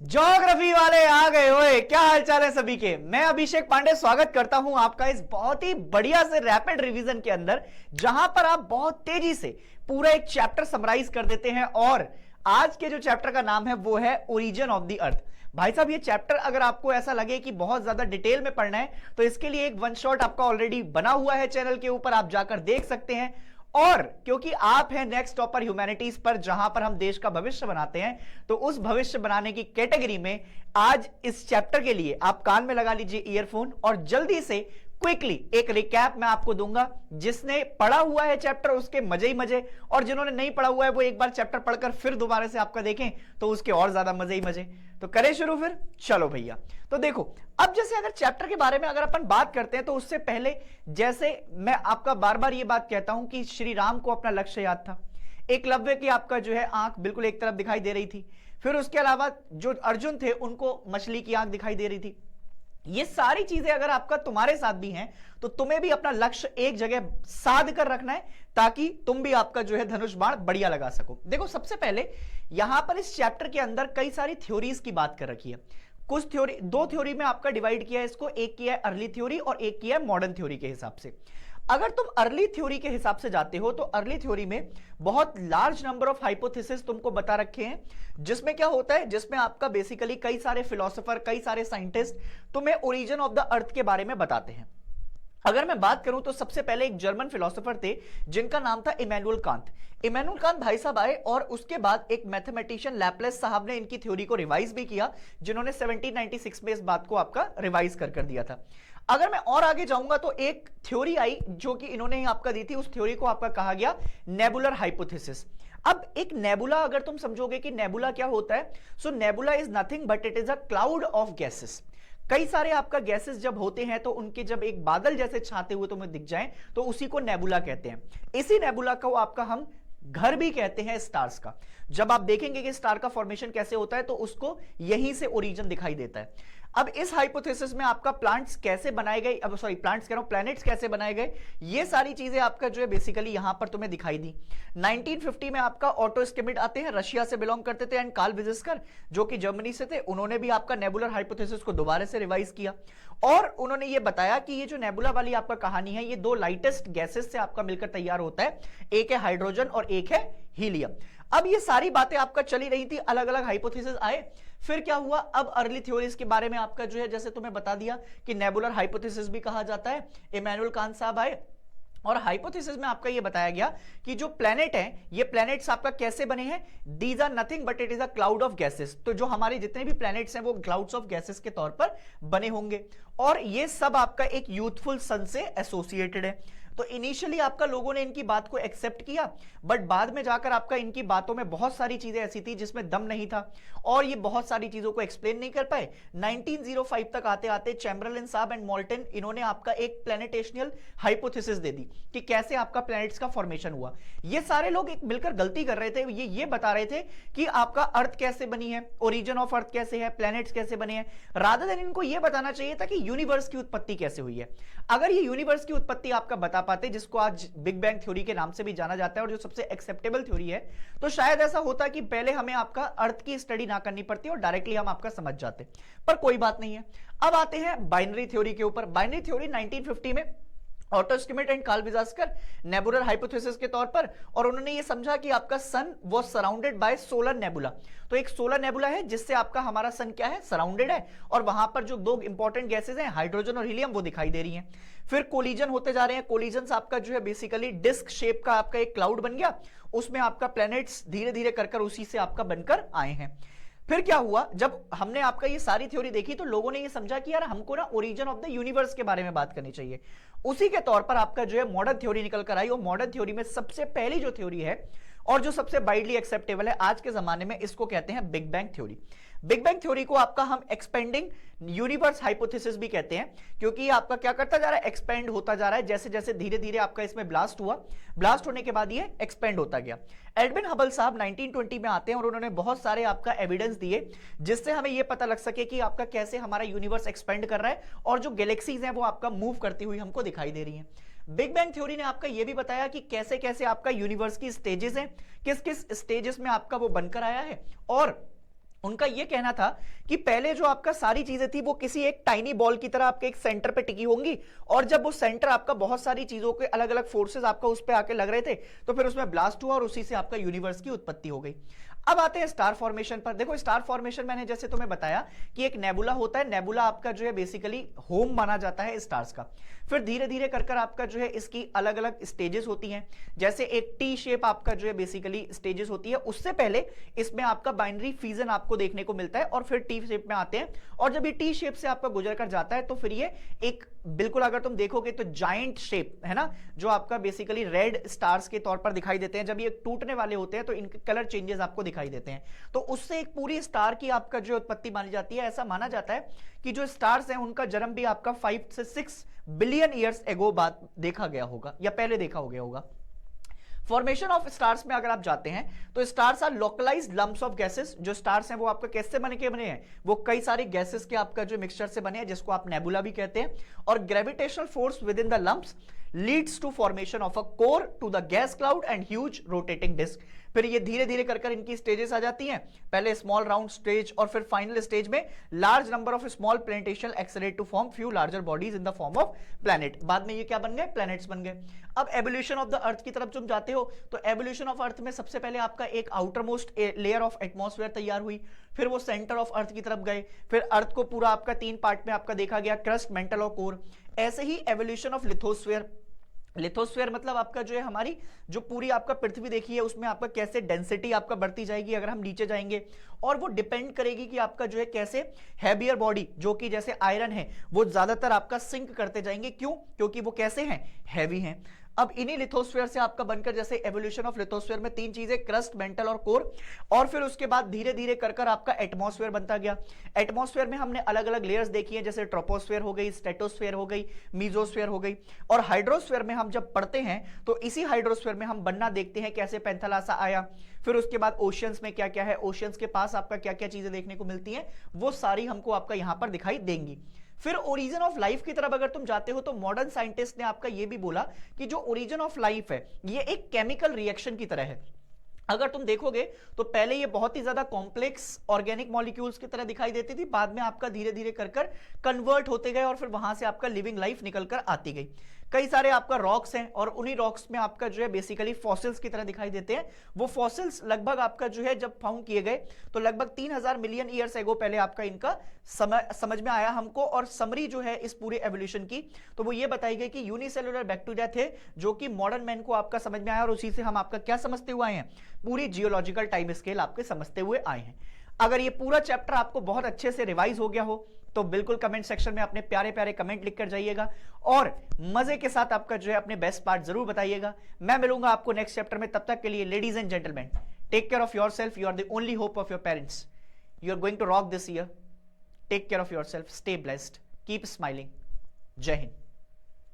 Geography वाले आ गए। ओए क्या हालचाल है सभी के। मैं अभिषेक पांडे स्वागत करता हूं आपका इस बहुत ही बढ़िया से रैपिड रिवीजन के अंदर, जहां पर आप बहुत तेजी से पूरा एक चैप्टर समराइज कर देते हैं। और आज के जो चैप्टर का नाम है वो है ओरिजिन ऑफ द अर्थ। भाई साहब, ये चैप्टर अगर आपको ऐसा लगे कि बहुत ज्यादा डिटेल में पढ़ना है तो इसके लिए एक वन शॉट आपका ऑलरेडी बना हुआ है चैनल के ऊपर, आप जाकर देख सकते हैं। और क्योंकि आप हैं नेक्स्ट टॉपर ह्यूमैनिटीज पर, जहां पर हम देश का भविष्य बनाते हैं, तो उस भविष्य बनाने की कैटेगरी में आज इस चैप्टर के लिए आप कान में लगा लीजिए ईयरफोन और जल्दी से क्विकली एक रिकैप मैं आपको दूंगा। जिसने पढ़ा हुआ है चैप्टर उसके मजे ही मजे, और जिन्होंने नहीं पढ़ा हुआ है वो एक बार चैप्टर पढ़कर फिर दोबारा से आपका देखें तो उसके और ज्यादा मजे ही मजे। तो करें शुरू फिर। चलो भैया, तो देखो, अब जैसे अगर चैप्टर के बारे में अगर अपन बात करते हैं तो उससे पहले जैसे मैं आपका बार बार ये बात कहता हूं कि श्री राम को अपना लक्ष्य याद था। एकलव्य की आपका जो है आंख बिल्कुल एक तरफ दिखाई दे रही थी। फिर उसके अलावा जो अर्जुन थे उनको मछली की आंख दिखाई दे रही थी। ये सारी चीजें अगर आपका तुम्हारे साथ भी हैं तो तुम्हें भी अपना लक्ष्य एक जगह साध कर रखना है, ताकि तुम भी आपका जो है धनुष बाण बढ़िया लगा सको। देखो, सबसे पहले यहां पर इस चैप्टर के अंदर कई सारी थ्योरीज की बात कर रखी है। कुछ थ्योरी, दो थ्योरी में आपका डिवाइड किया है इसको, एक किया है अर्ली थ्योरी और एक किया है मॉडर्न थ्योरी के हिसाब से। अगर तुम अर्ली थ्योरी के हिसाब से जाते हो तो अर्ली थ्योरी में बहुत लार्ज नंबर ऑफ हाइपोथेसिस तुमको बता रखे हैं, जिसमें क्या होता है, जिसमें आपका बेसिकली कई सारे फिलोसोफर, कई सारे साइंटिस्ट तुम्हें ओरिजिन ऑफ द अर्थ के बारे में बताते हैं। अगर मैं बात करूं तो सबसे पहले एक जर्मन फिलोसोफर थे जिनका नाम था इमैनुअल कांत। इमैनुअल कांत भाई साहब आए और उसके बाद एक मैथमेटिशियन लैपलेस साहब ने इनकी थ्योरी को रिवाइज भी किया, जिन्होंने 1796 में इस बात को आपका रिवाइज कर दिया था। अगर मैं और आगे जाऊंगा तो एक थ्योरी आई जो कि इन्होंने ही आपका दी थी, उस थ्योरी को आपका कहा गया नेबुलर हाइपोथेसिस। अब एक नेबुला अगर तुम समझोगे कि नेबुला क्या होता है, so nebula is nothing but it is a cloud of gases. कई सारे आपका गैसेस जब होते हैं तो उनके जब एक बादल जैसे छाते हुए तुम्हें दिख जाएं तो उसी को नेबुला कहते हैं। इसी नेबुला को आपका हम घर भी कहते हैं स्टार्स का। जब आप देखेंगे कि स्टार का फॉर्मेशन कैसे होता है तो उसको यहीं से ओरिजिन दिखाई देता है। अब इस हाइपोथेसिस में आपका प्लांट्स कैसे बनाए गए, अब सॉरी प्लांट्स कह रहा हूं, प्लैनेट्स कैसे बनाए गए, ये सारी चीजें आपका जो है बेसिकली यहां पर तुम्हें दिखाई दी। 1950 में आपका ऑटो स्किमिड आते हैं, रशिया से बिलोंग करते थे, एंड कार्ल विजिस्कर जो कि जर्मनी से थे, उन्होंने भी आपका नेबुलर हाइपोथेसिस को दोबारा से रिवाइज किया। और उन्होंने ये बताया कि ये जो नेबुला वाली आपका कहानी है ये दो लाइटेस्ट गैसेस से आपका मिलकर तैयार होता है, एक है हाइड्रोजन और एक है हीलियम। अब ये सारी बातें आपका चली रही थी, अलग अलग हाइपोथेसिस आए। फिर क्या हुआ, अब अर्ली थ्योरीज के बारे में आपका जो है जैसे तुम्हें बता दिया कि नेबुलर हाइपोथेसिस भी कहा जाता है, इमैनुअल कांत साहब आए और हाइपोथेसिस में आपका ये बताया गया कि जो प्लेनेट है ये प्लैनेट्स आपका कैसे बने हैं, these are nothing but it is a cloud of gases. तो जो हमारे जितने भी प्लैनेट्स हैं वो क्लाउड्स ऑफ गैसेस के तौर पर बने होंगे, और ये सब आपका एक यूथफुल सन से एसोसिएटेड है। तो इनिशियली आपका लोगों ने इनकी बात को एक्सेप्ट किया, बट बाद में जाकर आपका इनकी बातों में बहुत सारी चीजें ऐसी थी जिसमें दम नहीं था और ये बहुत सारी चीजों को एक्सप्लेन नहीं कर पाए। 1905 तक आते आते चैम्बरलेन साहब एंड मोल्टन, इन्होंने आपका एक प्लैनेटेशनल हाइपोथेसिस दे दी कि कैसे आपका प्लैनेट्स का फॉर्मेशन हुआ। ये सारे लोग एक मिलकर गलती कर रहे थे, ये बता रहे थे कि आपका अर्थ कैसे बनी है, ओरिजिन ऑफ अर्थ कैसे है, प्लैनेट्स कैसे बने हैं, रादर देन इनको यह बताना चाहिए था कि यूनिवर्स की उत्पत्ति कैसे हुई है। अगर ये यूनिवर्स की उत्पत्ति आपका बता पाते, जिसको आज बिग बैंग थ्योरी के नाम से भी जाना जाता है और जो सबसे एक्सेप्टेबल थ्योरी है, तो शायद ऐसा होता कि पहले हमें आपका अर्थ की स्टडी ना करनी पड़ती और डायरेक्टली हम आपका समझ जाते। पर कोई बात नहीं है। अब आते हैं बाइनरी थ्योरी के ऊपर। बाइनरी थ्योरी 1950 में Otto Schmidt and Carl Weizsacker nebular hypothesis के तौर पर, और उन्होंने ये समझा कि आपका sun was surrounded by solar nebula. तो एक सोलर नेबुला है जिससे आपका हमारा सन क्या है, सराउंडेड है, और वहां पर जो दो इंपॉर्टेंट गैसेस हैं हाइड्रोजन और हीलियम वो दिखाई दे रही हैं। फिर कोलिजन होते जा रहे हैं, कोलिजन आपका जो है बेसिकली डिस्क शेप का आपका एक क्लाउड बन गया, उसमें आपका प्लैनेट्स धीरे धीरे कर उसी से आपका बनकर आए हैं। फिर क्या हुआ, जब हमने आपका ये सारी थ्योरी देखी तो लोगों ने ये समझा कि यार हमको ना ओरिजिन ऑफ द यूनिवर्स के बारे में बात करनी चाहिए। उसी के तौर पर आपका जो है मॉडर्न थ्योरी निकल कर आई, और मॉडर्न थ्योरी में सबसे पहली जो थ्योरी है और जो सबसे वाइडली एक्सेप्टेबल है आज के जमाने में, इसको कहते हैं big bang theory. Big bang theory को आपका हम एक्सपेंडिंग यूनिवर्स हाइपोथेसिस भी कहते हैं, क्योंकि ये आपका क्या करता जा रहा है, एक्सपेंड होता जा रहा है। जैसे जैसे धीरे धीरे आपका इसमें ब्लास्ट हुआ, ब्लास्ट होने के बाद ये एक्सपेंड होता गया। एडविन हबल साहब 1920 में आते हैं और उन्होंने बहुत सारे आपका एविडेंस दिए जिससे हमें यह पता लग सके कि आपका कैसे हमारा यूनिवर्स एक्सपेंड कर रहा है और जो गैलेक्सीज हैं वो आपका मूव करती हुई हमको दिखाई दे रही हैं। बिग बैंग थ्योरी ने आपका यह भी बताया कि कैसे कैसे आपका यूनिवर्स की स्टेजेस हैं, किस किस स्टेजेस में आपका वो बनकर आया है, और उनका यह कहना था कि पहले जो आपका सारी चीजें थी वो किसी एक टाइनी बॉल की तरह आपके एक सेंटर पे टिकी होंगी, और जब वो सेंटर आपका बहुत सारी चीजों के अलग अलग फोर्सेस आपका उस पे आके लग रहे थे तो फिर उसमें ब्लास्ट हुआ और उसी से आपका यूनिवर्स की उत्पत्ति हो गई। अब आते हैं स्टार फॉर्मेशन पर। देखो स्टार फॉर्मेशन मैंने जैसे तुम्हें बताया कि एक नेबुला होता है, नेबुला आपका जो है बेसिकली होम माना जाता है स्टार्स का। फिर धीरे धीरे कर कर आपका जो है इसकी अलग अलग स्टेजेस होती हैं, जैसे एक टी शेप आपका जो है बेसिकली स्टेजेस होती है, उससे पहले इसमें आपका बाइनरी फ्यूजन आपको देखने को मिलता है और फिर टी शेप में आते हैं, और जब ये टी शेप से आपका गुजर कर जाता है तो फिर ये एक बिल्कुल अगर तुम देखोगे तो जायंट शेप है ना, जो आपका बेसिकली रेड स्टार्स के तौर पर दिखाई देते हैं। जब ये टूटने वाले होते हैं तो इनके कलर चेंजेस आपको दिखाई देते हैं, तो उससे एक पूरी स्टार की आपका जो उत्पत्ति मानी जाती है। ऐसा माना जाता है कि जो स्टार्स हैं उनका जन्म भी आपका 5 से 6 बिलियन ईयर्स एगो बाद देखा गया होगा या पहले देखा हो गया होगा। फॉर्मेशन ऑफ स्टार्स में अगर आप जाते हैं तो stars are localised lumps of gases. जो स्टार्स हैं वो आपका कैसे बने हैं, वो कई सारे गैसेस के आपका जो मिक्सचर से बने हैं, जिसको आप नेबुला भी कहते हैं। और gravitational force within the lumps leads to formation of a core to the gas cloud and huge rotating disc. फिर ये धीरे धीरे कर इनकी स्टेजेस आ जाती हैं, पहले स्मॉल राउंड स्टेज और फिर फाइनल स्टेज में large number of small planetesimals accelerate to form few larger bodies in the form of planet. बाद में ये क्या बन गए, प्लैनेट्स बन गए। अब एवोल्यूशन ऑफ द अर्थ की तरफ तुम जाते हो तो एवोल्यूशन ऑफ अर्थ में सबसे पहले आपका एक outer most layer of atmosphere तैयार हुई, फिर वो सेंटर ऑफ अर्थ की तरफ गए, फिर अर्थ को पूरा आपका 3 पार्ट में आपका देखा गया, क्रस्ट, मेंटल और कोर। ऐसे ही एवोल्यूशन ऑफ लिथोस्फीयर। लिथोस्फीयर मतलब आपका जो है हमारी जो पूरी आपका पृथ्वी देखी है उसमें आपका कैसे डेंसिटी आपका बढ़ती जाएगी अगर हम नीचे जाएंगे, और वो डिपेंड करेगी कि आपका जो है कैसे हैवियर बॉडी जो कि जैसे आयरन है वो ज्यादातर आपका सिंक करते जाएंगे। क्यों? क्योंकि वो कैसे हैं, हैवी हैं। अब इन्हीं लिथोस्फीयर से आपका बनकर जैसे एवोल्यूशन ऑफ लिथोस्फीयर में 3 चीजें, क्रस्ट, मेंटल और कोर, और फिर उसके बाद धीरे धीरे कर आपका एटमॉस्फेयर बनता गया। एटमॉस्फेयर में हमने अलग अलग लेयर्स देखी हैं, जैसे ट्रोपोस्फेयर हो गई, स्ट्रेटोस्फेयर हो गई, मीजोस्फेयर हो गई, और हाइड्रोस्फेयर में हम जब पढ़ते हैं तो इसी हाइड्रोस्फेयर में हम बनना देखते हैं कैसे पैंथालासा आया। फिर उसके बाद ओशियंस में क्या क्या है, ओशियंस के पास आपका क्या क्या चीजें देखने को मिलती हैं, वो सारी हमको आपका यहां पर दिखाई देंगी। फिर ओरिजिन ऑफ लाइफ की तरफ अगर तुम जाते हो तो मॉडर्न साइंटिस्ट ने आपका यह भी बोला कि जो ओरिजिन ऑफ लाइफ है ये एक केमिकल रिएक्शन की तरह है। अगर तुम देखोगे तो पहले ये बहुत ही ज्यादा कॉम्प्लेक्स ऑर्गेनिक मॉलिक्यूल्स की तरह दिखाई देती थी, बाद में आपका धीरे धीरे कर कन्वर्ट होते गए और फिर वहां से आपका लिविंग लाइफ निकलकर आती गई। कई सारे आपका रॉक्स हैं और उन्हीं रॉक्स में आपका जो है बेसिकली फॉसिल्स की तरह दिखाई देते हैं। वो फॉसिल्स लगभग आपका जो है जब फाउंड किए गए तो लगभग 3000 मिलियन ईयर्स एगो पहले आपका इनका समझ में आया हमको। और समरी जो है इस पूरे एवोल्यूशन की तो वो ये बताई गई कि यूनिसेलुलर बैक्टीरिया थे जो कि मॉडर्न मैन को आपका समझ में आया, और उसी से हम आपका क्या समझते हुए आए हैं, पूरी जियोलॉजिकल टाइम स्केल आपके समझते हुए आए हैं। अगर ये पूरा चैप्टर आपको बहुत अच्छे से रिवाइज हो गया हो तो बिल्कुल कमेंट सेक्शन में अपने प्यारे प्यारे कमेंट लिखकर जाइएगा और मजे के साथ आपका जो है अपने बेस्ट पार्ट जरूर बताइएगा। मैं मिलूंगा आपको नेक्स्ट चैप्टर में, तब तक के लिए ladies and gentleman, take care of yourself, you are the only hope of your parents, you are going to rock this year, take care of yourself, stay blessed, keep smiling, जय हिंद।